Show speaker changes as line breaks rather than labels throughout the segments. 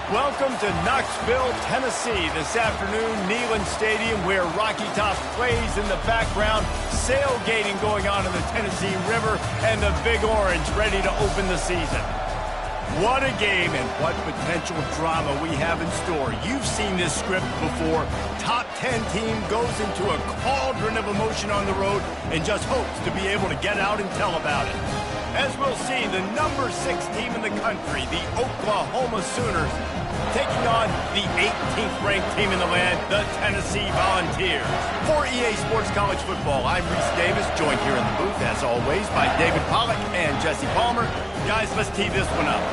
Welcome to Knoxville, Tennessee. This afternoon, Neyland Stadium, where Rocky Top plays in the background, sailgating going on in the Tennessee River, and the Big Orange ready to open the season. What a game and what potential drama we have in store. You've seen this script before. Top 10 team goes into a cauldron of emotion on the road and just hopes to be able to get out and tell about it. As we'll see, the number 6 team in the country, the Oklahoma Sooners, taking on the 18th ranked team in the land, the Tennessee Volunteers. For EA Sports College Football, I'm Reese Davis, joined here in the booth, as always, by David Pollack and Jesse Palmer. Guys, let's tee this one up.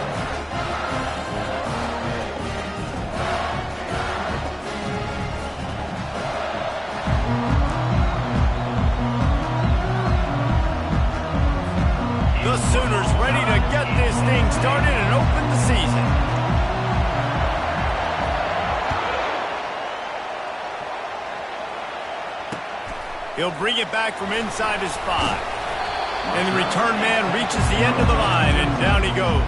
The Sooners ready to get this thing started and open the season. He'll bring it back from inside his 5. And the return man reaches the end of the line, and down he goes.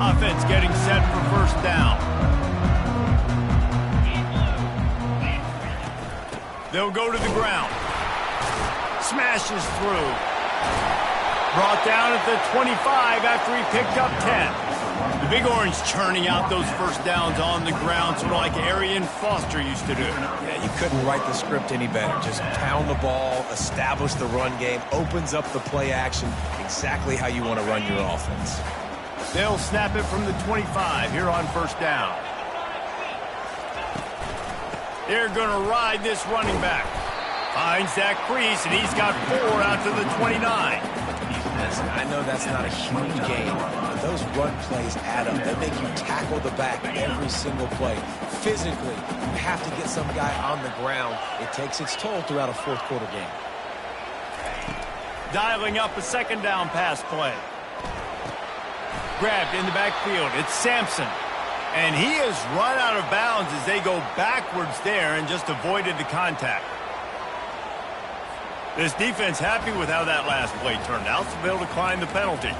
Offense getting set for first down. They'll go to the ground. Smashes through. Brought down at the 25 after he picked up 10. The Big Orange churning out those first downs on the ground, sort of like Arian Foster used to do.
Yeah, you couldn't write the script any better. Just pound the ball, establish the run game, opens up the play action, exactly how you want to run your offense.
They'll snap it from the 25 here on first down. They're going to ride this running back. Finds that crease, and he's got 4 out to the 29.
Listen, I know that's not a huge game, but those run plays add up. They make you tackle the back every single play. Physically, you have to get some guy on the ground. It takes its toll throughout a fourth quarter game.
Dialing up a second down pass play. Grabbed in the backfield. It's Sampson. And he has run out of bounds as they go backwards there and just avoided the contact. This defense happy with how that last play turned out, so they'll decline the penalty.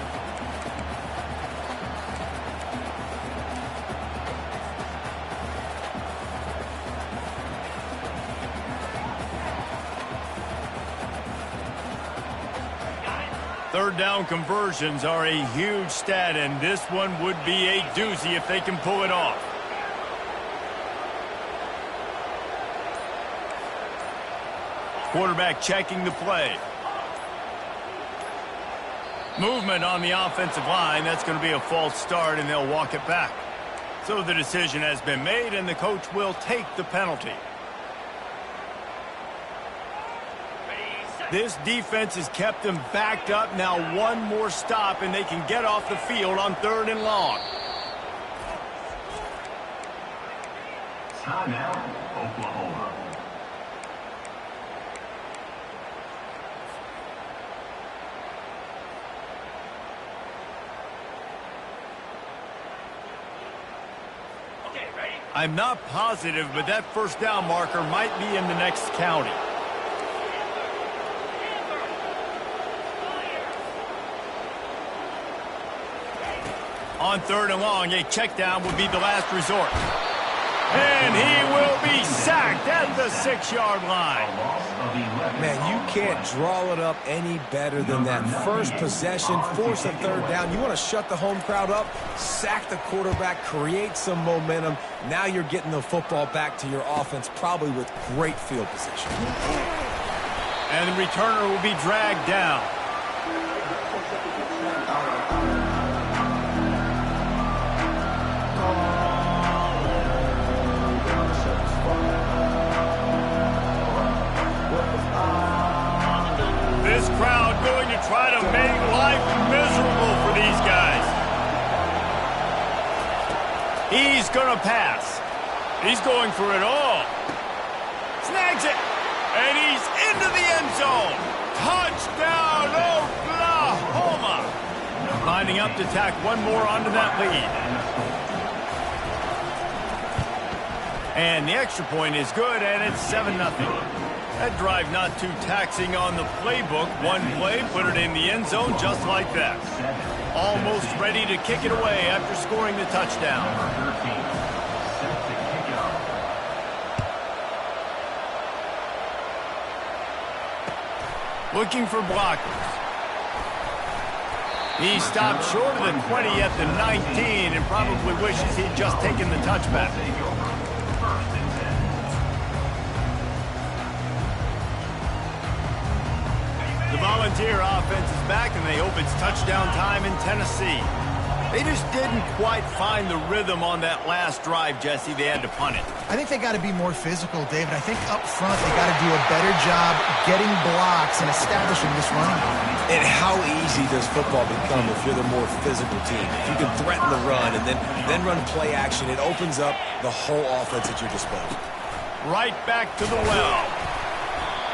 Third down conversions are a huge stat, and this one would be a doozy if they can pull it off. Quarterback checking the play. Movement on the offensive line. That's going to be a false start, and they'll walk it back. So the decision has been made, and the coach will take the penalty. This defense has kept them backed up. Now one more stop, and they can get off the field on 3rd and long.
Timeout, Oklahoma.
Okay, ready? I'm not positive, but that first down marker might be in the next county. On 3rd and long, a check down would be the last resort. And he will be sacked at the 6-yard line.
Man, you can't draw it up any better than that. First possession, force a third down. You want to shut the home crowd up, sack the quarterback, create some momentum. Now you're getting the football back to your offense, probably with great field position.
And the returner will be dragged down. This crowd going to try to make life miserable for these guys. He's going to pass. He's going for it all. Snags it. And he's into the end zone. Touchdown, Oklahoma. Lining up to tack one more onto that lead. And the extra point is good, and it's 7-0. That drive not too taxing on the playbook. One play, put it in the end zone just like that. Almost ready to kick it away after scoring the touchdown. Looking for blockers. He stopped short of the 20 at the 19 and probably wishes he'd just taken the touchback. The Volunteer offense is back, and they hope it's touchdown time in Tennessee. They just didn't quite find the rhythm on that last drive, Jesse. They had to punt it.
I think they got to be more physical, David. I think up front they got to do a better job getting blocks and establishing this running game.
And how easy does football become if you're the more physical team? If you can threaten the run and then run play action, it opens up the whole offense at your disposal.
Right back to the well.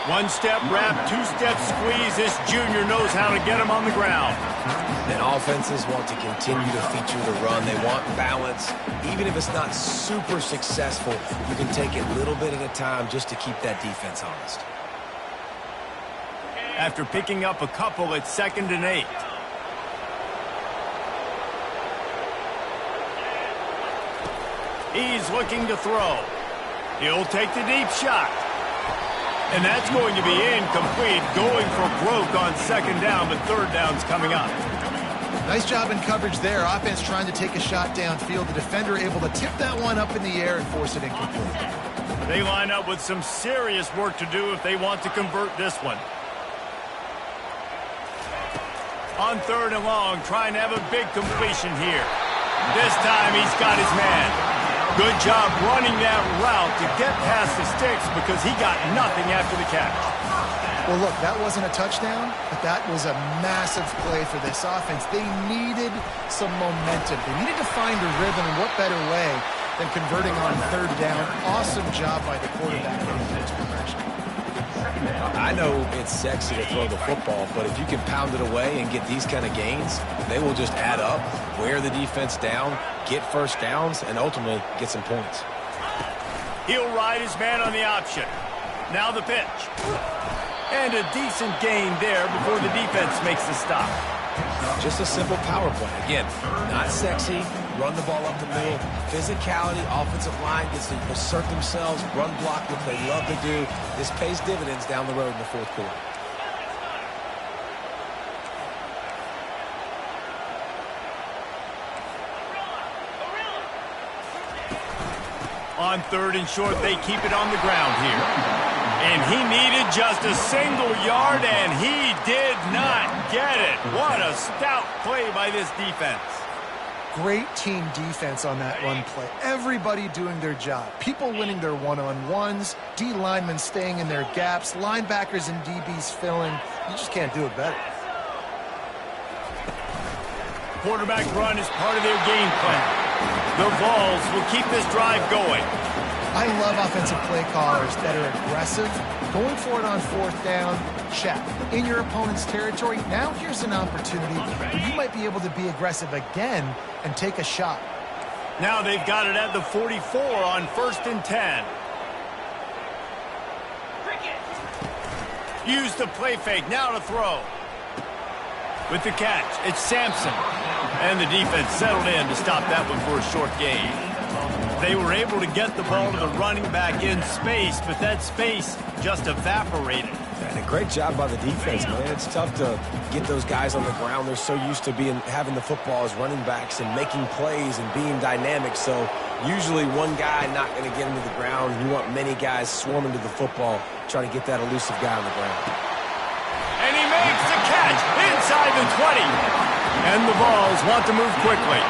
One-step wrap, two-step squeeze. This junior knows how to get him on the ground.
And offenses want to continue to feature the run. They want balance. Even if it's not super successful, you can take it a little bit at a time just to keep that defense honest.
After picking up a couple, it's 2nd and 8. He's looking to throw. He'll take the deep shot. And that's going to be incomplete, going for broke on 2nd down, but 3rd down's coming up.
Nice job in coverage there. Offense trying to take a shot downfield. The defender able to tip that one up in the air and force it incomplete.
They line up with some serious work to do if they want to convert this one. On 3rd and long, trying to have a big completion here. This time he's got his man. Good job running that route to get past the sticks because he got nothing after the catch.
Well, look, that wasn't a touchdown, but that was a massive play for this offense. They needed some momentum. They needed to find a rhythm, and what better way than converting on 3rd down. Awesome job by the quarterback in his progression.
I know it's sexy to throw the football, but if you can pound it away and get these kind of gains, they will just add up, wear the defense down, get 1st downs, and ultimately get some points.
He'll ride his man on the option. Now the pitch. And a decent gain there before the defense makes the stop.
Just a simple power play. Again, not sexy, run the ball up the middle. Physicality, offensive line gets to assert themselves, run block, which they love to do. This pays dividends down the road in the 4th quarter.
On 3rd and short, they keep it on the ground here. And he needed just a single yard, and he did not get it. What a stout play by this defense.
Great team defense on that run play. Everybody doing their job. People winning their one-on-ones, D linemen staying in their gaps, linebackers and DBs filling. You just can't do it better.
Quarterback run is part of their game plan. The Vols will keep this drive going.
I love offensive play callers that are aggressive. Going for it on 4th down, check. In your opponent's territory, now here's an opportunity where you might be able to be aggressive again and take a shot.
Now they've got it at the 44 on 1st and 10. Use the play fake, now to throw. With the catch, it's Sampson. And the defense settled in to stop that one for a short gain. They were able to get the ball to the running back in space, but that space just evaporated.
And a great job by the defense, man. It's tough to get those guys on the ground. They're so used to having the football as running backs and making plays and being dynamic. So usually one guy not going to get him to the ground. You want many guys swarming to the football, trying to get that elusive guy on the ground.
And he makes the catch inside the 20. And the Vols want to move quickly.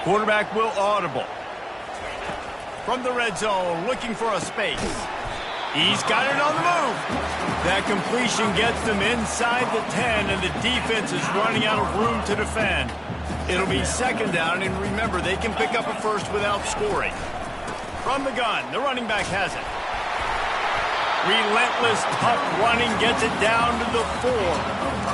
Quarterback will audible. From the red zone, looking for a space. He's got it on the move. That completion gets them inside the 10, and the defense is running out of room to defend. It'll be second down, and remember, they can pick up a first without scoring. From the gun, the running back has it. Relentless, tough running gets it down to the 4.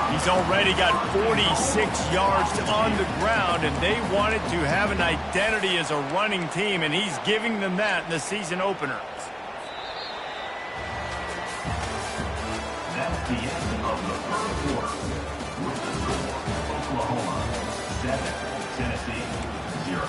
He's already got 46 yards on the ground, and they wanted to have an identity as a running team, and he's giving them that in the season opener.
That's the end of the first quarter. With the score, Oklahoma 7, Tennessee 0.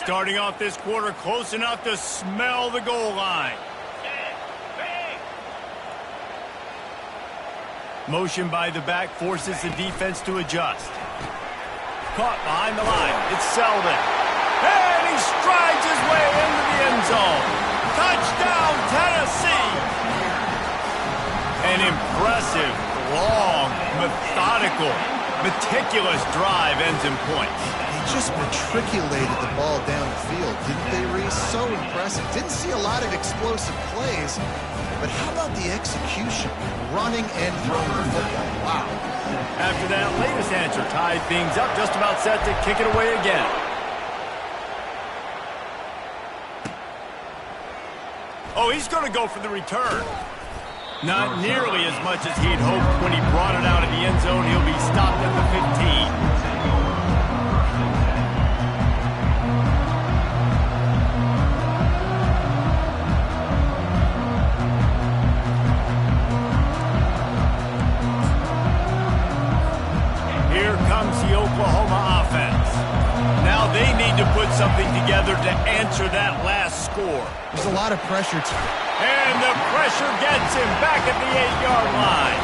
Starting off this quarter close enough to smell the goal line. Motion by the back forces the defense to adjust. Caught behind the line. It's Selden. And he strides his way into the end zone. Touchdown, Tennessee! An impressive, long, methodical, meticulous drive ends in points.
Just matriculated the ball down the field, didn't they, Reese? So impressive. Didn't see a lot of explosive plays, but how about the execution? Running and throwing the football. Wow.
After that latest answer tied things up, just about set to kick it away again. Oh, he's going to go for the return. Not nearly as much as he'd hoped when he brought it out of the end zone. He'll be stopped at the 15. The Oklahoma offense. Now they need to put something together to answer that last score.
There's a lot of pressure.
And the pressure gets him back at the 8-yard line.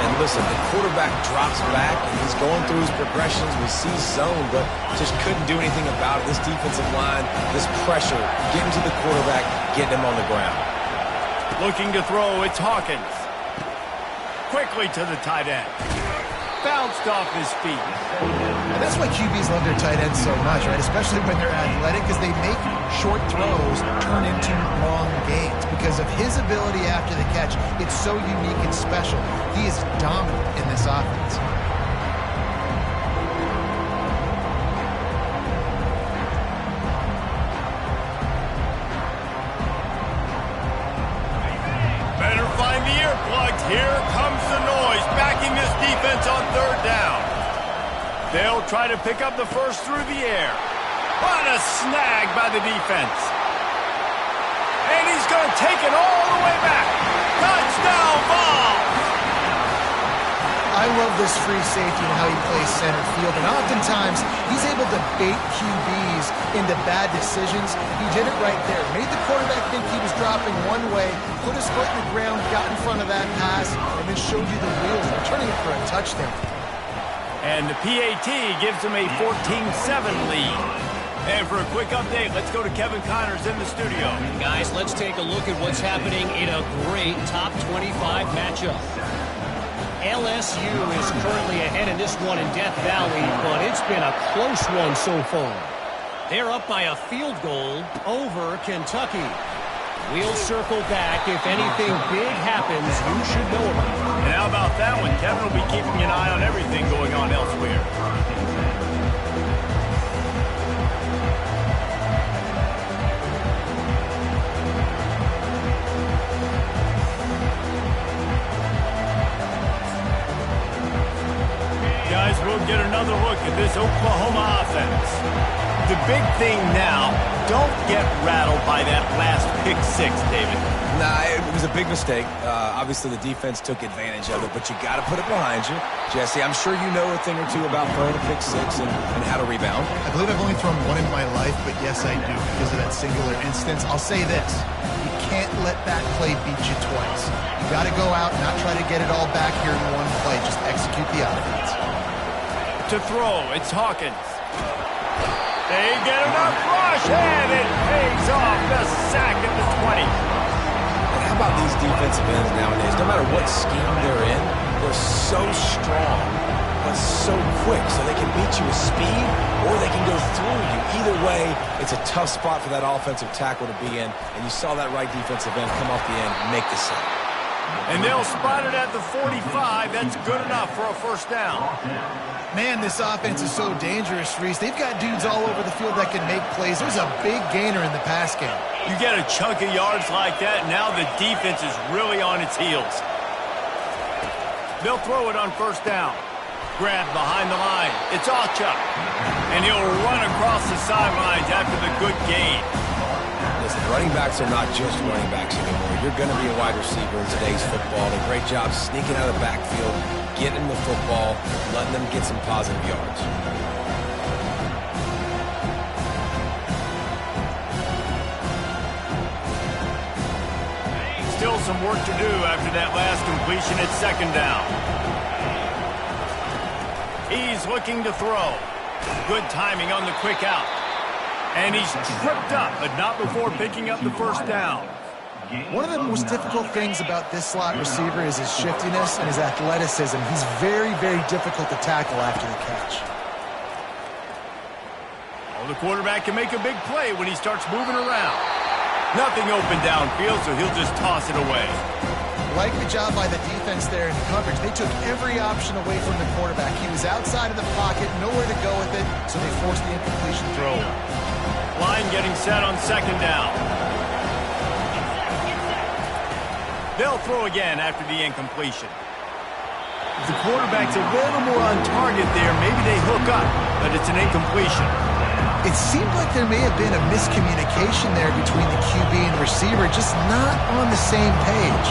And listen, the quarterback drops back, and he's going through his progressions. We see zone, but just couldn't do anything about it. This defensive line, this pressure, getting to the quarterback, getting him on the ground.
Looking to throw, it's Hawkins. Quickly to the tight end. Bounced off his feet.
And that's why QBs love their tight ends so much, right? Especially when they're athletic, because they make short throws turn into long gains. Because of his ability after the catch, it's so unique and special. He is dominant in this offense.
Better find the earplugs. Here comes the noise, backing this defense on third down. They'll try to pick up the first through the air. What a snag by the defense. And he's going to take it all the way back. Touchdown ball.
I love this free safety and how he plays center field. And oftentimes, he's able to bait QBs into bad decisions. He did it right there. Made the quarterback think he was dropping one way, put his foot in the ground, got in front of that pass, and then showed you the wheels, returning it for a touchdown.
And the PAT gives them a 14-7 lead. And for a quick update, let's go to Kevin Connors in the studio.
Guys, let's take a look at what's happening in a great top 25 matchup. LSU is currently ahead in this one in Death Valley, but it's been a close one so far. They're up by a field goal over Kentucky. We'll circle back. If anything big happens, you should know about it.
And how about that one? Kevin will be keeping an eye on everything going on elsewhere. Guys, we'll get another look at this Oklahoma offense. The big thing now, don't get rattled by that last pick six, David.
Nah, it was a big mistake. Obviously, the defense took advantage of it, but you got to put it behind you. Jesse, I'm sure you know a thing or two about throwing a pick six and how to rebound.
I believe I've only thrown one in my life, but yes, I do because of that singular instance. I'll say this. You can't let that play beat you twice. You got to go out and not try to get it all back here in one play. Just execute the offense.
To throw, it's Hawkins. They get enough rush, and it pays off. The sack at the 20.
And how about these defensive ends nowadays? No matter what scheme they're in, they're so strong, but so quick. So they can beat you with speed, or they can go through you. Either way, it's a tough spot for that offensive tackle to be in. And you saw that right defensive end come off the end and make the sack.
And they'll spot it at the 45. That's good enough for a first down.
Man, this offense is so dangerous, Reese. They've got dudes all over the field that can make plays. There's a big gainer in the pass game.
You get a chunk of yards like that, now the defense is really on its heels. They'll throw it on first down. Grab behind the line. It's Alchuk. And he'll run across the sidelines after the good gain.
Listen, running backs are not just running backs anymore. You're going to be a wide receiver in today's football. A great job sneaking out of the backfield, getting them the football, letting them get some positive yards.
Still some work to do after that last completion at second down. He's looking to throw. Good timing on the quick out. And he's tripped up, but not before picking up the first down.
One of the most difficult things about this slot receiver is his shiftiness and his athleticism. He's very, very difficult to tackle after the catch.
Well, the quarterback can make a big play when he starts moving around. Nothing open downfield, so he'll just toss it away.
Like the job by the defense there in coverage. They took every option away from the quarterback. He was outside of the pocket, nowhere to go with it, so they forced the incompletion throw.
Line getting set on second down. They'll throw again after the incompletion. If the quarterback's a little more on target there, maybe they hook up, but it's an incompletion.
It seemed like there may have been a miscommunication there between the QB and receiver, just not on the same page.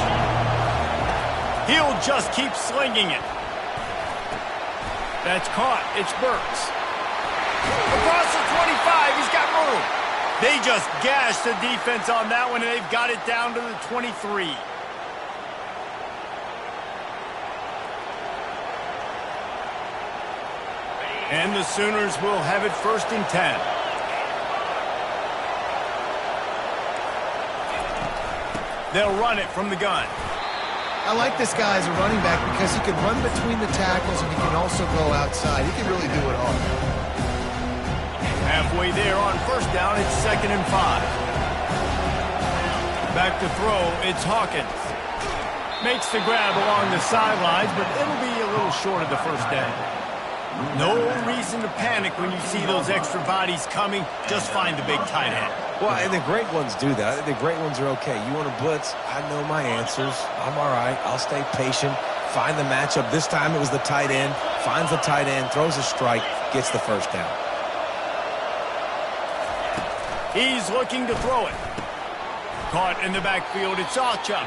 He'll just keep slinging it. That's caught. It's Burks. Across the 25, he's got room. They just gashed the defense on that one, and they've got it down to the 23. And the Sooners will have it first and 10. They'll run it from the gun.
I like this guy as a running back because he can run between the tackles and he can also go outside. He can really do it all.
Halfway there on first down, it's 2nd and 5. Back to throw, it's Hawkins. Makes the grab along the sidelines, but it'll be a little short of the first down. No reason to panic when you see those extra bodies coming. Just find the big tight end.
Well, and the great ones do that. I think the great ones are okay. You want to blitz? I know my answers. I'm all right. I'll stay patient. Find the matchup. This time it was the tight end. Finds the tight end, throws a strike, gets the first down.
He's looking to throw it. Caught in the backfield, it's Alchuk.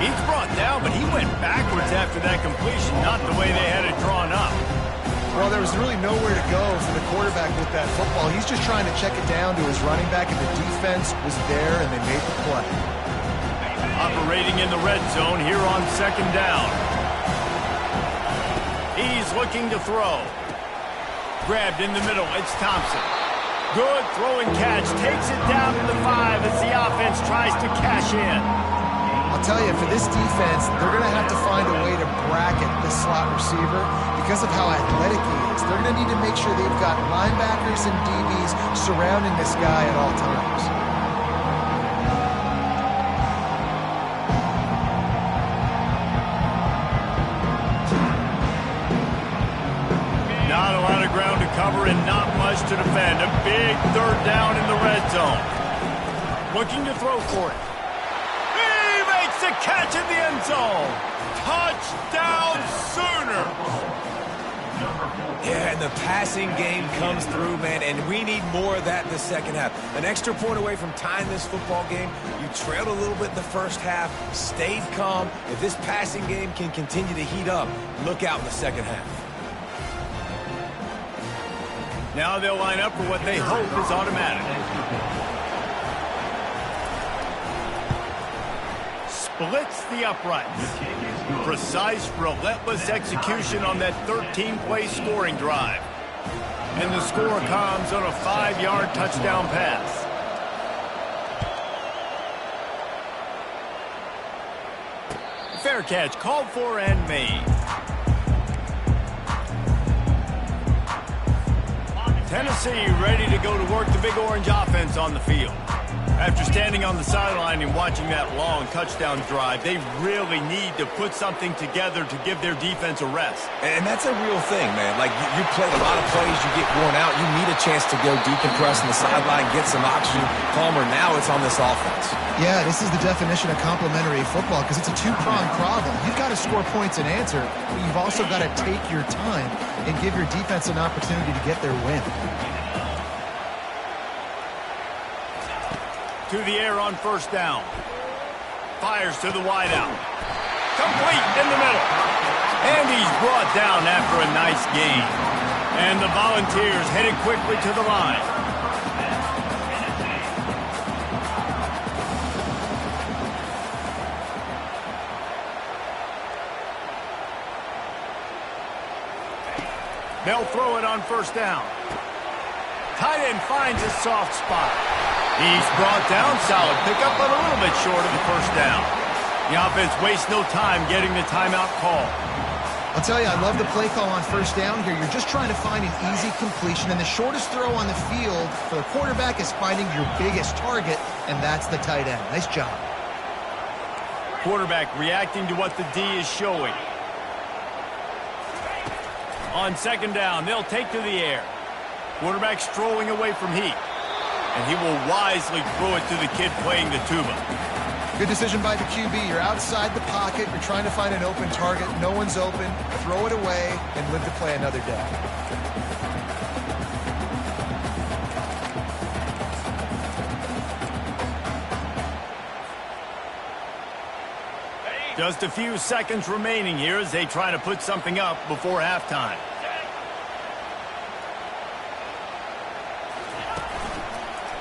He's brought down, but he went backwards after that completion, not the way they had it drawn up.
Well, there was really nowhere to go for the quarterback with that football. He's just trying to check it down to his running back, and the defense was there, and they made the play.
Operating in the red zone here on second down. He's looking to throw. Grabbed in the middle, it's Thompson. Good throw and catch, takes it down to the 5 as the offense tries to cash in.
I'll tell you, for this defense, they're going to have to find a way to bracket this slot receiver because of how athletic he is. They're going to need to make sure they've got linebackers and DBs surrounding this guy at all times.
Not a lot of ground to cover and not much to defend. A big third down in the red zone. Looking to throw for it. The catch in the end zone. Touchdown, Sooners.
Yeah, and the passing game comes through, man, and we need more of that in the second half. An extra point away from tying this football game. You trailed a little bit in the first half, stayed calm. If this passing game can continue to heat up, look out in the second half.
Now they'll line up for what they hope is automatic. Splits the uprights. Precise, relentless execution on that 13-play scoring drive. And the score comes on a 5-yard touchdown pass. Fair catch called for and made. Tennessee ready to go to work the Big Orange offense on the field. After standing on the sideline and watching that long touchdown drive, they really need to put something together to give their defense a rest.
And that's a real thing, man. Like, you play a lot of plays, you get worn out. You need a chance to go decompress on the sideline, get some oxygen. Palmer, now it's on this offense.
Yeah, this is the definition of complementary football because it's a two-pronged problem. You've got to score points and answer, but you've also got to take your time and give your defense an opportunity to get their win.
To the air on first down. Fires to the wideout. Complete in the middle. And he's brought down after a nice gain. And the Volunteers headed quickly to the line. They'll throw it on first down. Tight end finds a soft spot. He's brought down, solid pickup, but a little bit short of the first down. The offense wastes no time getting the timeout call.
I'll tell you, I love the play call on first down here. You're just trying to find an easy completion, and the shortest throw on the field for the quarterback is finding your biggest target, and that's the tight end. Nice job.
Quarterback reacting to what the D is showing. On second down, they'll take to the air. Quarterback strolling away from heat. And he will wisely throw it to the kid playing the tuba.
Good decision by the QB. You're outside the pocket. You're trying to find an open target. No one's open. Throw it away and live to play another day.
Just a few seconds remaining here as they try to put something up before halftime.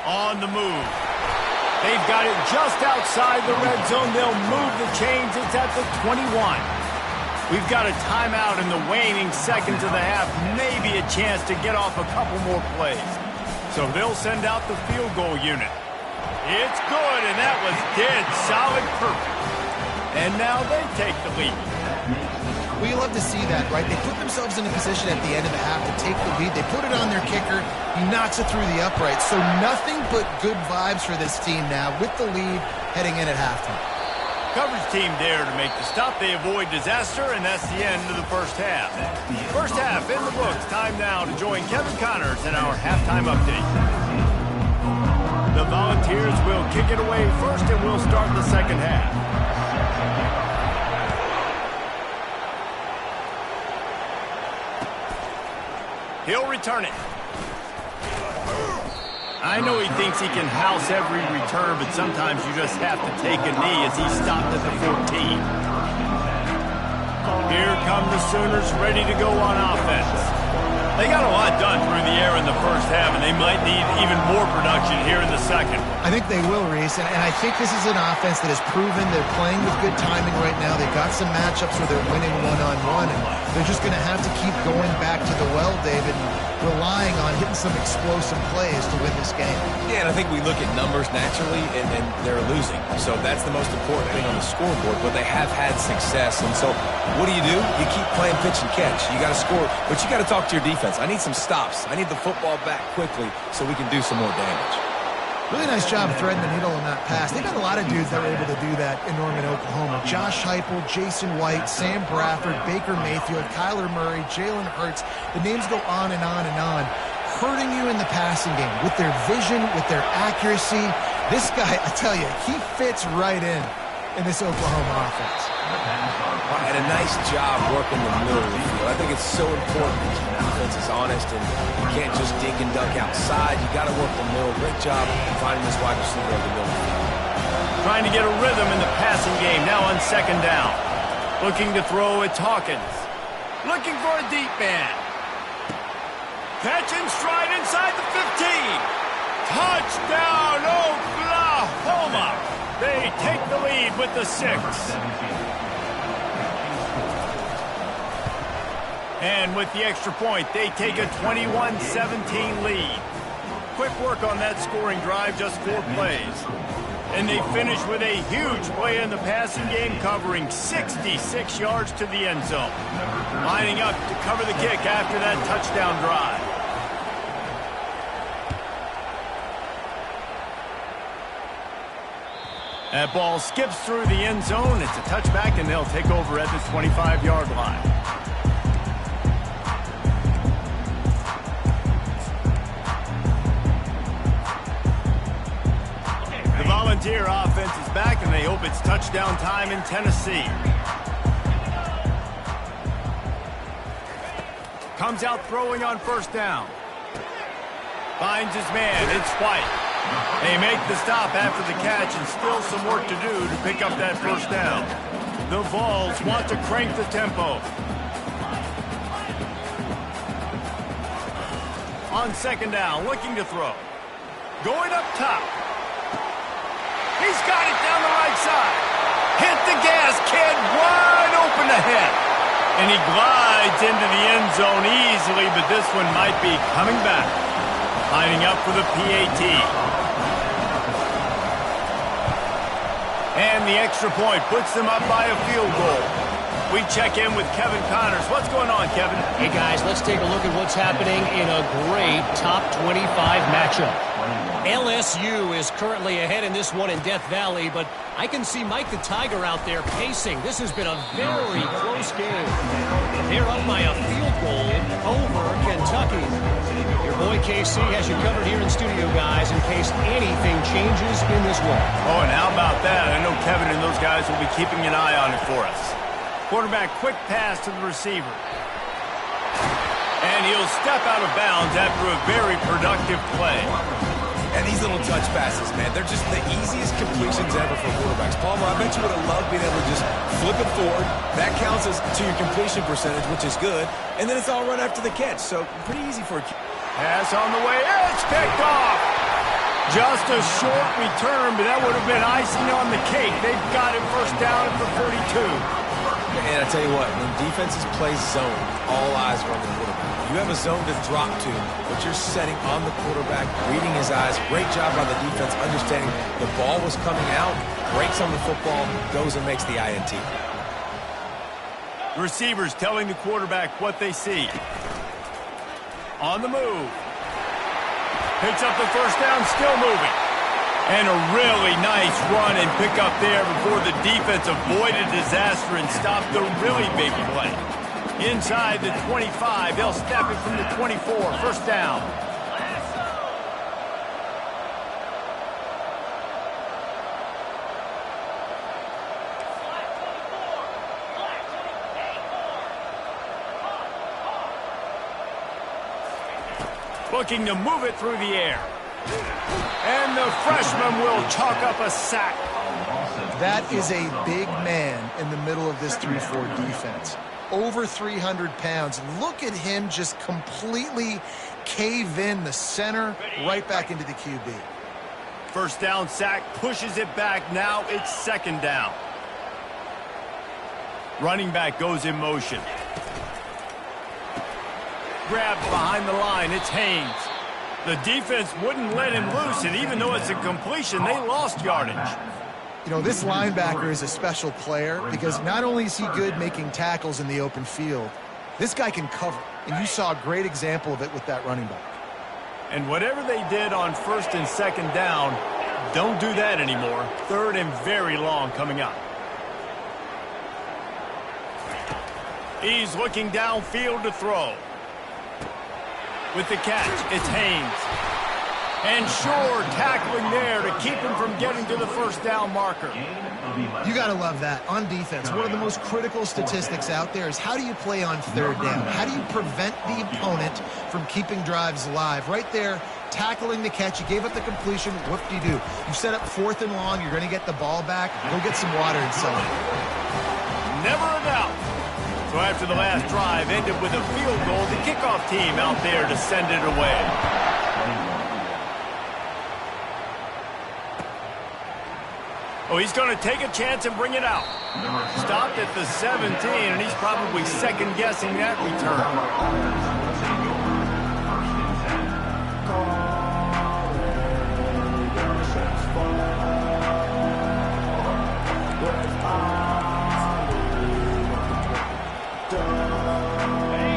On the move. They've got it just outside the red zone. They'll move the chains. It's at the 21. We've got a timeout in the waning seconds of the half. Maybe a chance to get off a couple more plays. So they'll send out the field goal unit. It's good, and that was dead solid perfect. And now they take the lead.
We love to see that, right? They put themselves in a position at the end of the half to take the lead. They put it on their kicker. He knocks it through the upright. So nothing but good vibes for this team now with the lead heading in at halftime.
Coverage team there to make the stop. They avoid disaster, and that's the end of the first half. First half in the books. Time now to join Kevin Connors in our halftime update. The Volunteers will kick it away first, and we'll start the second half. He'll return it. I know he thinks he can house every return, but sometimes you just have to take a knee as he stopped at the 14. Here come the Sooners ready to go on offense. They got a lot done through the air in the first half, and they might need even more production here in the second.
I think they will, Reese, and I think this is an offense that has proven they're playing with good timing right now. They've got some matchups where they're winning one-on-one, and they're just going to have to keep going back to the well, David, and relying on hitting some explosive plays to win this game.
Yeah, and I think we look at numbers naturally, and they're losing. So that's the most important thing on the scoreboard, but they have had success. And so what do? You keep playing pitch and catch. You got to score, but you got to talk to your defense. I need some stops. I need the football back quickly so we can do some more damage.
Really nice job threading the needle on that pass. They've got a lot of dudes that were able to do that in Norman, Oklahoma. Josh Heupel, Jason White, Sam Bradford, Baker Mayfield, Kyler Murray, Jalen Hurts. The names go on and on and on. Hurting you in the passing game with their vision, with their accuracy. This guy, I tell you, he fits right in this Oklahoma offense.
And a nice job working the middle of the field. I think it's so important to keep defenses honest, and you can't just dink and dunk outside. You got to work the middle. Great job finding this wide receiver of the middle of the field.
Trying to get a rhythm in the passing game, now on second down. Looking to throw, it's Hawkins. Looking for a deep man. Catch and stride inside the 15. Touchdown, Oklahoma! They take the lead with the 6. And with the extra point, they take a 21-17 lead. Quick work on that scoring drive, just 4 plays. And they finish with a huge play in the passing game, covering 66 yards to the end zone. Lining up to cover the kick after that touchdown drive. That ball skips through the end zone. It's a touchback, and they'll take over at the 25-yard line. The Volunteer offense is back, and they hope it's touchdown time in Tennessee. Comes out throwing on first down. Finds his man. It's White. They make the stop after the catch, and still some work to do to pick up that first down. The Vols want to crank the tempo. On second down, looking to throw. Going up top. He's got it down the right side. Hit the gas, kid, wide open ahead. And he glides into the end zone easily, but this one might be coming back. Lining up for the PAT. And the extra point puts them up by a field goal. We check in with Kevin Connors. What's going on, Kevin?
Hey, guys, let's take a look at what's happening in a great top 25 matchup. LSU is currently ahead in this one in Death Valley, but I can see Mike the Tiger out there pacing. This has been a very close game. They're up by a field goal over Kentucky. Your boy KC has you covered here in studio, guys, in case anything changes in this one.
Oh, and how about that? I know Kevin and those guys will be keeping an eye on it for us. Quarterback, quick pass to the receiver. And he'll step out of bounds after a very productive play.
And these little touch passes, man, they're just the easiest completions ever for quarterbacks. Palmer, I bet you would have loved being able to just flip it forward. That counts as to your completion percentage, which is good. And then it's all run after the catch, so pretty easy for a
pass on the way. It's picked off. Just a short return, but that would have been icing on the cake. They've got it first down at the 32.
And I tell you what, when defenses play zone, all eyes are on the quarterback. You have a zone to drop to, but you're setting on the quarterback, reading his eyes. Great job by the defense, understanding the ball was coming out, breaks on the football, goes and makes the INT.
The receivers telling the quarterback what they see. On the move. Picks up the first down, still moving. And a really nice run and pick up there before the defense avoided disaster and stopped the really big play. Inside the 25, they'll snap it from the 24, first down. Looking to move it through the air. And the freshman will chalk up a sack.
That is a big man in the middle of this 3-4 defense. Over 300 pounds. Look at him just completely cave in the center, right back into the QB.
First down sack, pushes it back. Now it's second down. Running back goes in motion. Grabbed behind the line, it's Haynes. The defense wouldn't let him loose, and even though it's a completion, they lost yardage.
You know, this linebacker is a special player because not only is he good making tackles in the open field, this guy can cover. And you saw a great example of it with that running back.
And whatever they did on first and second down, don't do that anymore. Third and very long coming up. He's looking downfield to throw. With the catch, it's Haynes. And sure, tackling there to keep him from getting to the first down marker.
You got to love that. On defense, one of the most critical statistics out there is how do you play on third down? How do you prevent the opponent from keeping drives alive? Right there, tackling the catch. You gave up the completion. What do? You set up 4th and long. You're going to get the ball back. Go get some water and sell it.
Never a doubt. So after the last drive ended with a field goal, the kickoff team out there to send it away. Oh, he's going to take a chance and bring it out. Stopped at the 17, and he's probably second-guessing that return.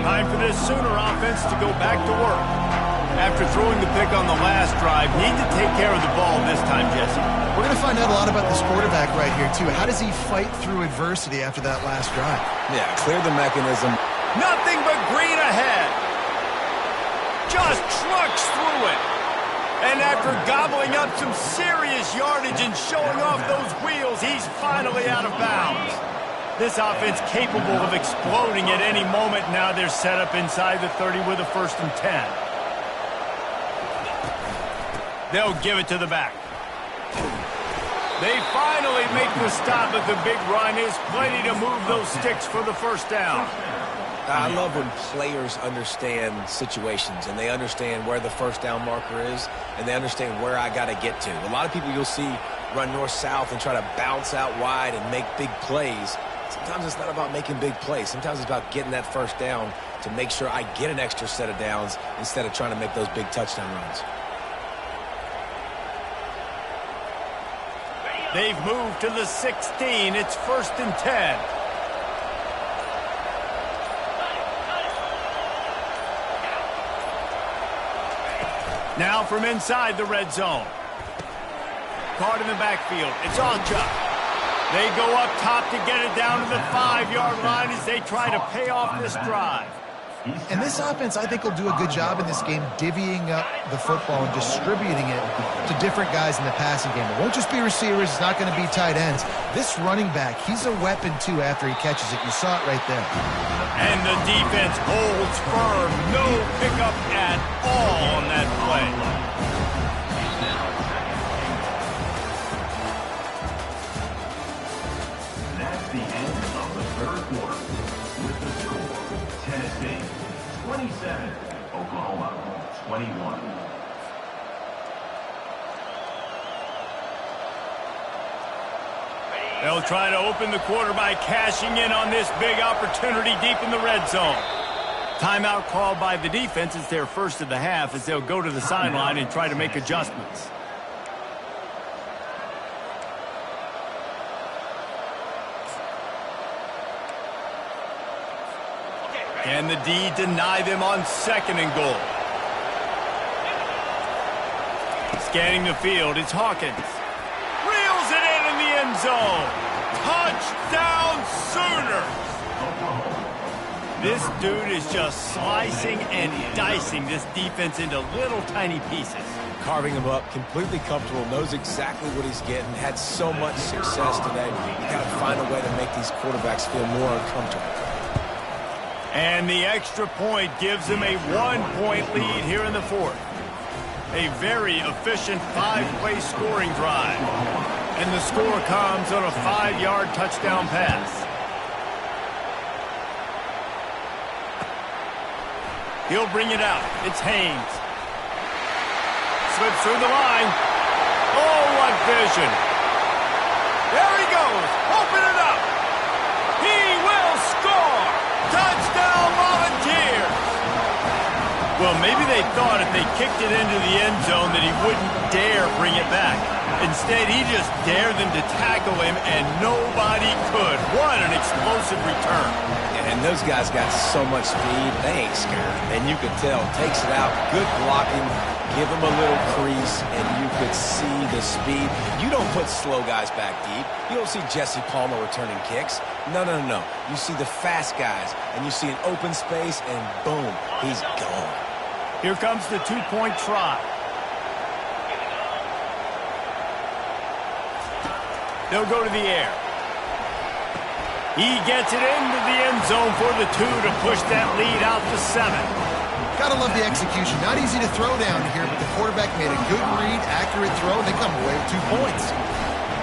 Time for this Sooner offense to go back to work. After throwing the pick on the last drive, need to take care of the ball this time, Jesse.
We're going to find out a lot about this quarterback right here, too. How does he fight through adversity after that last drive?
Yeah, clear the mechanism.
Nothing but green ahead. Just trucks through it. And after gobbling up some serious yardage and showing off those wheels, he's finally out of bounds. This offense capable of exploding at any moment. Now they're set up inside the 30 with a 1st and 10. They'll give it to the back. They finally make the stop, but the big run is plenty to move those sticks for the first down.
I love when players understand situations and they understand where the first down marker is and they understand where I got to get to. A lot of people you'll see run north-south and try to bounce out wide and make big plays. Sometimes it's not about making big plays. Sometimes it's about getting that first down to make sure I get an extra set of downs instead of trying to make those big touchdown runs.
They've moved to the 16. It's 1st and 10. Now from inside the red zone. Caught in the backfield. It's Alja. They go up top to get it down to the 5-yard line as they try to pay off this drive.
And this offense, I think, will do a good job in this game divvying up the football and distributing it to different guys in the passing game. It won't just be receivers. It's not going to be tight ends. This running back, he's a weapon, too, after he catches it. You saw it right there.
And the defense holds firm. No pickup at all on that play.
That's the end of the 3rd quarter. With the score, Tennessee 27, Oklahoma 21.
They'll try to open the quarter by cashing in on this big opportunity deep in the red zone. Timeout called by the defense. It's their first of the half as they'll go to the sideline and try to make adjustments. Can the D deny them on 2nd and goal? Scanning the field, it's Hawkins. Reels it in the end zone. Touchdown Sooners! This dude is just slicing and dicing this defense into little tiny pieces.
Carving him up, completely comfortable, knows exactly what he's getting, had so much success today. You got to find a way to make these quarterbacks feel more uncomfortable.
And the extra point gives them a 1-point lead here in the 4th. A very efficient 5-play scoring drive. And the score comes on a 5-yard touchdown pass. He'll bring it out. It's Haynes. Slips through the line. Oh, what vision. There he goes. Open it up. He will score. Touchdown Volunteers! Well, maybe they thought if they kicked it into the end zone that he wouldn't dare bring it back. Instead, he just dared them to tackle him, and nobody could. What an explosive return.
Yeah, and those guys got so much speed, they ain't scared. And you could tell, takes it out, good blocking, give him a little crease, and you could see the speed. You don't put slow guys back deep. You don't see Jesse Palmer returning kicks. No. You see the fast guys, and you see an open space, and boom, he's gone.
Here comes the 2-point try. They'll go to the air. He gets it into the end zone for the 2 to push that lead out to 7.
Gotta love the execution. Not easy to throw down here, but the quarterback made a good read, accurate throw, and they come away with 2 points.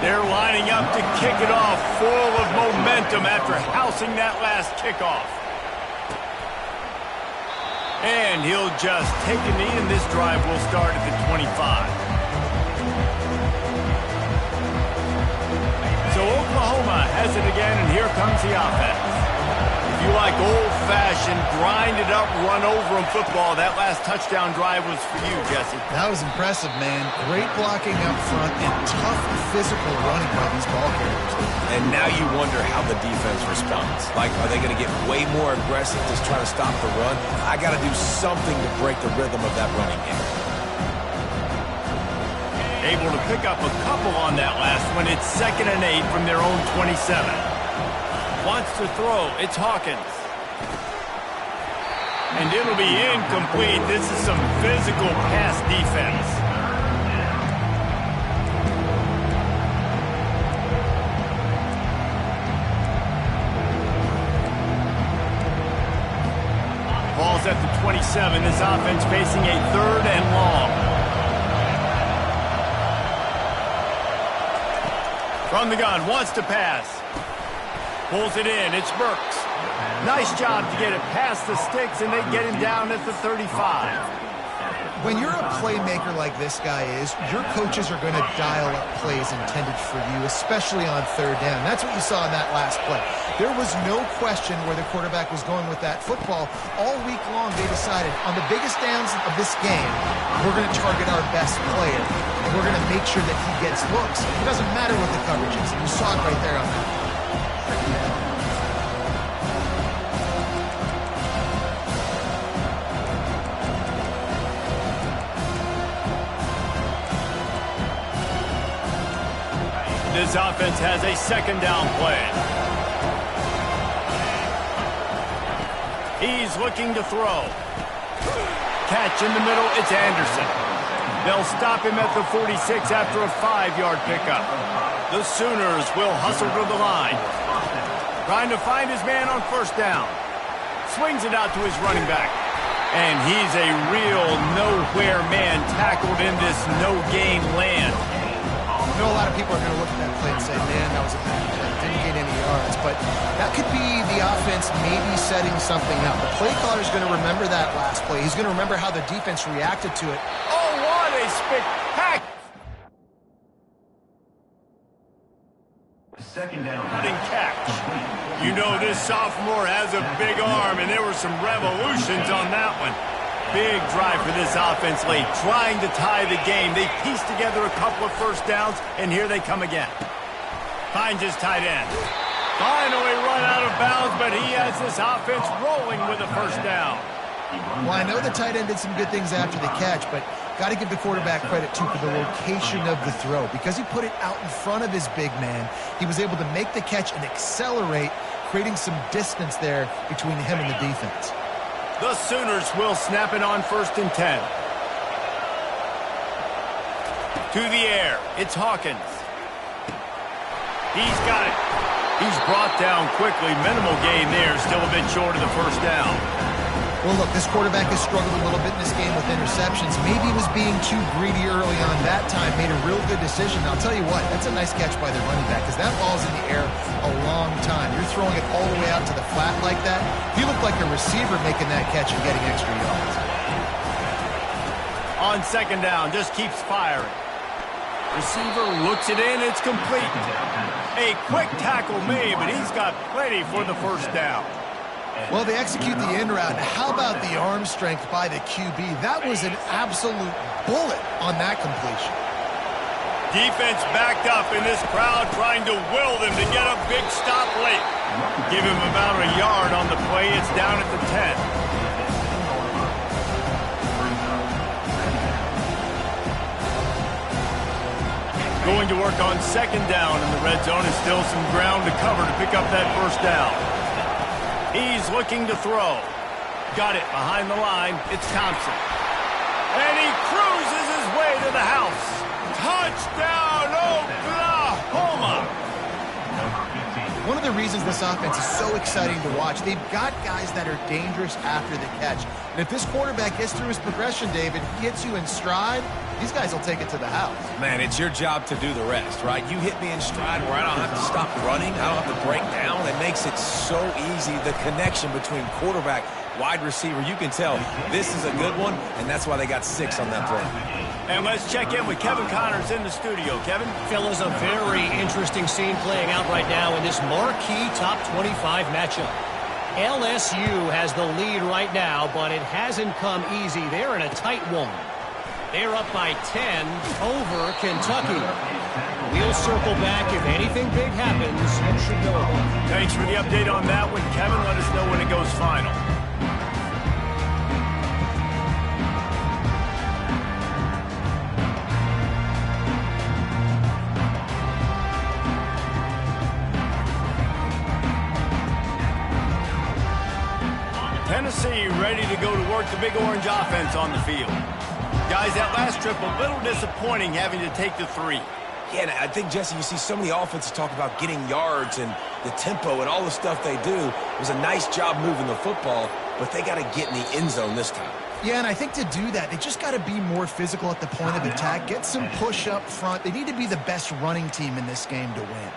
They're lining up to kick it off, full of momentum after housing that last kickoff. And he'll just take a knee, and this drive will start at the 25. So Oklahoma has it again, and here comes the offense. If you like old-fashioned, grind-it-up, run-over-'em football, that last touchdown drive was for you, Jesse.
That was impressive, man. Great blocking up front and tough physical running by these ball carriers.
And now you wonder how the defense responds. Like, are they going to get way more aggressive to try to stop the run? I got to do something to break the rhythm of that running game.
Able to pick up a couple on that last one. It's 2nd and 8 from their own 27. Wants to throw. It's Hawkins. And it'll be incomplete. This is some physical pass defense. Ball's at the 27. This offense facing a 3rd and long. From the gun, wants to pass. Pulls it in, it's Burks. Nice job to get it past the sticks, and they get him down at the 35.
When you're a playmaker like this guy is, your coaches are going to dial up plays intended for you, especially on 3rd down. That's what you saw in that last play. There was no question where the quarterback was going with that football. All week long, they decided, on the biggest downs of this game, we're going to target our best player, and we're going to make sure that he gets looks. It doesn't matter what the coverage is. You saw it right there on that.
This offense has a 2nd down play. He's looking to throw. Catch in the middle, it's Anderson. They'll stop him at the 46 after a 5-yard pickup. The Sooners will hustle to the line. Trying to find his man on 1st down. Swings it out to his running back. And he's a real nowhere man tackled in this no-gain land.
I know a lot of people are going to look at that play and say, man, that was a bad play. Didn't get any yards. But that could be the offense maybe setting something up. The play caller's going to remember that last play. He's going to remember how the defense reacted to it.
Oh, what a spectacular
2nd down.
catch. You know this sophomore has a big arm, and there were some revolutions on that one. Big drive for this offense late, trying to tie the game. They pieced together a couple of 1st downs, and here they come again. Finds his tight end. Finally run out of bounds, but he has this offense rolling with a 1st down.
Well, I know the tight end did some good things after the catch, but got to give the quarterback credit, too, for the location of the throw. Because he put it out in front of his big man, he was able to make the catch and accelerate, creating some distance there between him and the defense.
The Sooners will snap it on 1st and 10. To the air, it's Hawkins. He's got it. He's brought down quickly. Minimal gain there, still a bit short of the 1st down.
Well, look, this quarterback has struggled a little bit in this game with interceptions. Maybe he was being too greedy early on that time, made a real good decision. I'll tell you what, that's a nice catch by the running back, because that ball's in the air a long time. You're throwing it all the way out to the flat like that. You look like a receiver making that catch and getting extra yards.
On 2nd down, just keeps firing. Receiver looks it in, it's complete. A quick tackle made, but he's got plenty for the 1st down.
Well, they execute the in route. How about the arm strength by the QB? That was an absolute bullet on that completion.
Defense backed up in this crowd, trying to will them to get a big stop late. Give him about a yard on the play. It's down at the 10. Going to work on 2nd down in the red zone, and still some ground to cover to pick up that 1st down. He's looking to throw. Got it behind the line. It's Thompson. And he cruises his way to the house. Touchdown, Oklahoma!
One of the reasons this offense is so exciting to watch, they've got guys that are dangerous after the catch. And if this quarterback gets through his progression, David, he hits you in stride, these guys will take it to the house.
Man, it's your job to do the rest, right? You hit me in stride where I don't have to stop running. I don't have to break down. It makes it so easy. The connection between quarterback, wide receiver, you can tell this is a good one, and that's why they got 6 on that play.
And let's check in with Kevin Connors in the studio. Kevin?
Fellas, a very interesting scene playing out right now in this marquee top 25 matchup. LSU has the lead right now, but it hasn't come easy. They're in a tight one. They're up by 10 over Kentucky. We'll circle back if anything big happens. You should know about it.
Thanks for the update on that one, Kevin. Let us know when it goes final. Tennessee ready to go to work the Big Orange offense on the field. Guys, that last trip, a little disappointing having to take the 3.
Yeah, and I think, Jesse, you see so many offenses talk about getting yards and the tempo and all the stuff they do. It was a nice job moving the football, but they got to get in the end zone this time.
Yeah, and I think to do that, they just got to be more physical at the point of attack, get some push up front. They need to be the best running team in this game to win.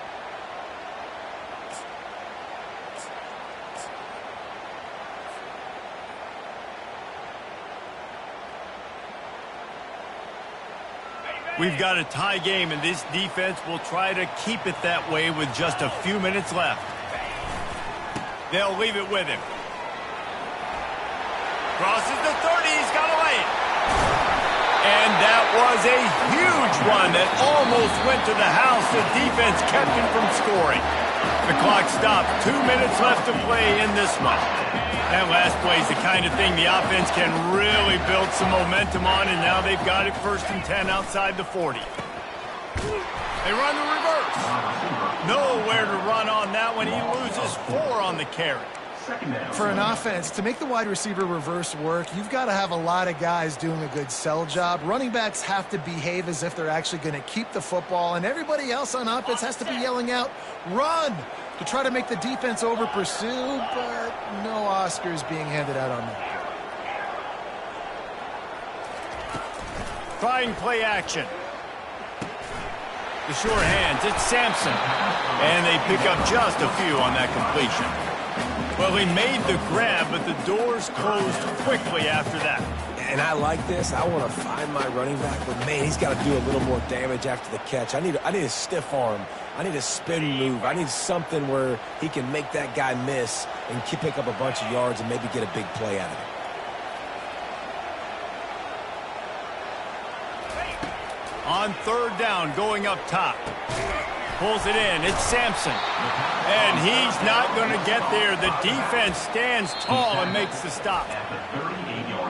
We've got a tie game, and this defense will try to keep it that way with just a few minutes left. They'll leave it with him. Crosses the 30, he's got to lay it. And that was a huge one that almost went to the house. The defense kept him from scoring. The clock stopped. 2 minutes left to play in this one. That last play is the kind of thing the offense can really build some momentum on, and now they've got it 1st and 10 outside the 40. They run the reverse. Nowhere to run on that one. He loses 4 on the carry.
For an offense, to make the wide receiver reverse work, you've got to have a lot of guys doing a good sell job. Running backs have to behave as if they're actually going to keep the football, and everybody else on offense has to be yelling out, "Run!" to try to make the defense over-pursue, but no Oscars being handed out on that.
Trying play action. The short hands, it's Sampson. And they pick up just a few on that completion. Well, he made the grab, but the doors closed quickly after that.
And I like this. I want to find my running back, but, man, he's got to do a little more damage after the catch. I need a stiff arm. I need a spin move. I need something where he can make that guy miss and pick up a bunch of yards and maybe get a big play out of it.
On 3rd down, going up top. Pulls it in. It's Sampson. And he's not going to get there. The defense stands tall and makes the stop.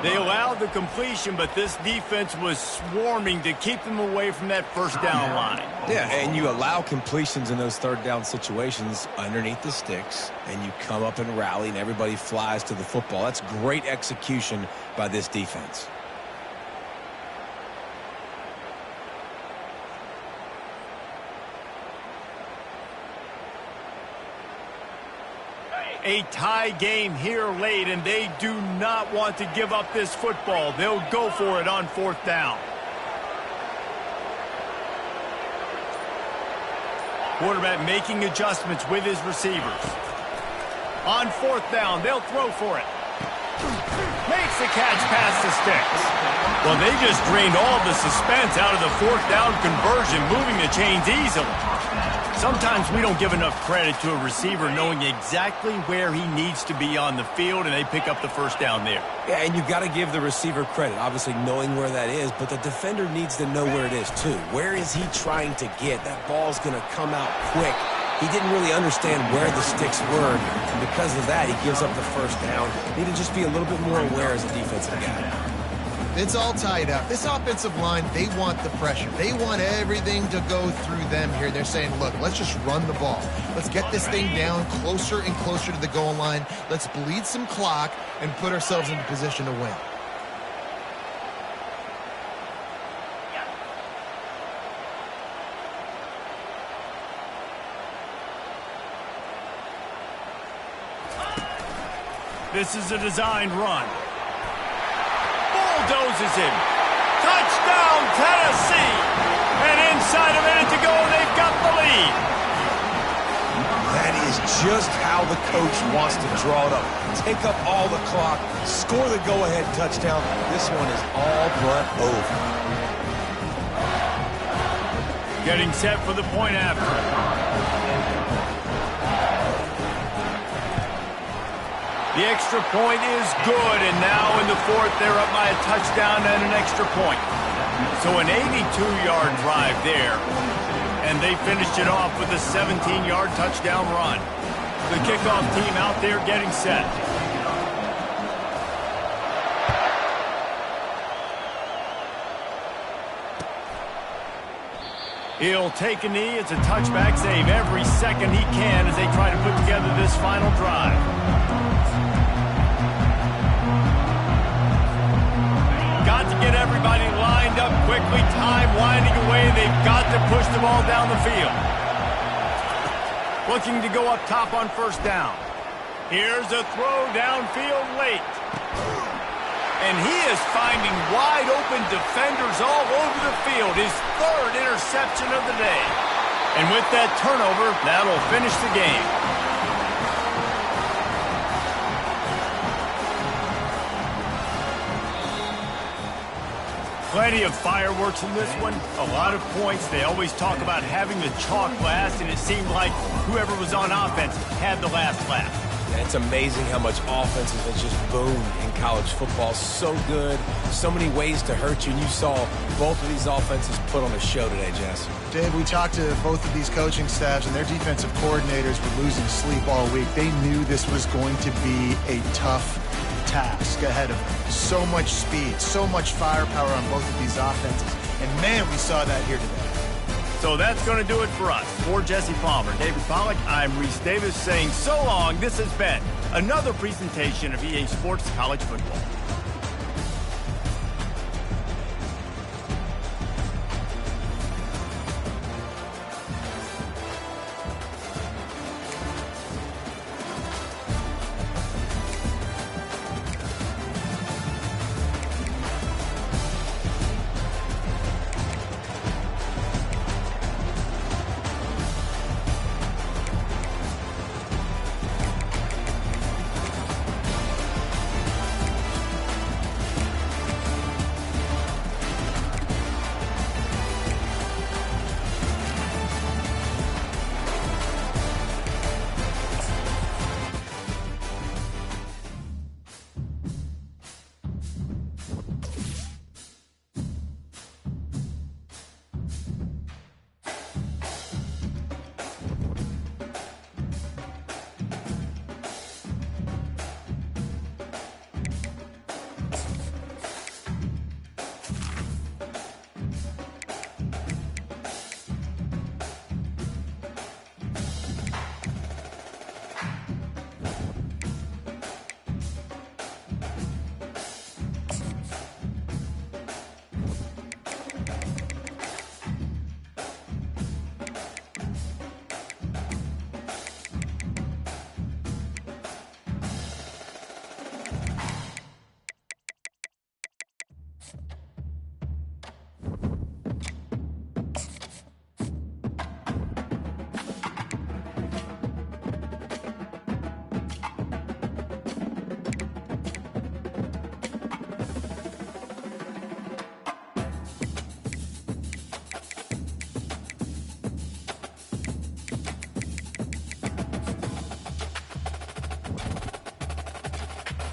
They allowed the completion, but this defense was swarming to keep them away from that 1st down line.
Yeah, and you allow completions in those 3rd down situations underneath the sticks, and you come up and rally, and everybody flies to the football. That's great execution by this defense.
A tie game here late, and they do not want to give up this football. They'll go for it on 4th down. Quarterback making adjustments with his receivers. On 4th down, they'll throw for it. Makes the catch past the sticks. Well, they just drained all the suspense out of the 4th down conversion, moving the chains easily. Sometimes we don't give enough credit to a receiver knowing exactly where he needs to be on the field, and they pick up the 1st down there.
Yeah, and you've got to give the receiver credit, obviously knowing where that is, but the defender needs to know where it is too. Where is he trying to get? That ball's going to come out quick. He didn't really understand where the sticks were, and because of that, he gives up the 1st down. Need to just be a little bit more aware as a defensive guy.
It's all tied up. This offensive line, they want the pressure. They want everything to go through them here. They're saying, look, let's just run the ball. Let's get this thing down closer and closer to the goal line. Let's bleed some clock and put ourselves in position to win.
This is a designed run. Bulldozes him. Touchdown, Tennessee. And inside a minute to go, they've got the lead.
That is just how the coach wants to draw it up. Take up all the clock, score the go-ahead touchdown. This one is all but over.
Getting set for the point after. The extra point is good, and now in the fourth, they're up by a touchdown and an extra point. So an 82-yard drive there, and they finished it off with a 17-yard touchdown run. The kickoff team out there getting set. He'll take a knee. It's a touchback save every second he can as they try to put together this final drive. Got to get everybody lined up quickly. Time winding away. They've got to push the ball down the field. Looking to go up top on first down. Here's a throw downfield late. And he is finding wide open defenders all over the field. His third interception of the day. And with that turnover, that'll finish the game. Plenty of fireworks in this one. A lot of points. They always talk about having the chalk last, and it seemed like whoever was on offense had the last laugh.
It's amazing how much offenses have just boomed in college football. So good, so many ways to hurt you, and you saw both of these offenses put on a show today, Jess.
Dave, we talked to both of these coaching staffs, and their defensive coordinators were losing sleep all week. They knew this was going to be a tough task ahead of them. So much speed, so much firepower on both of these offenses. And, man, we saw that here today.
So that's going to do it for us. For Jesse Palmer, David Pollack, I'm Reese Davis saying so long. This has been another presentation of EA Sports College Football.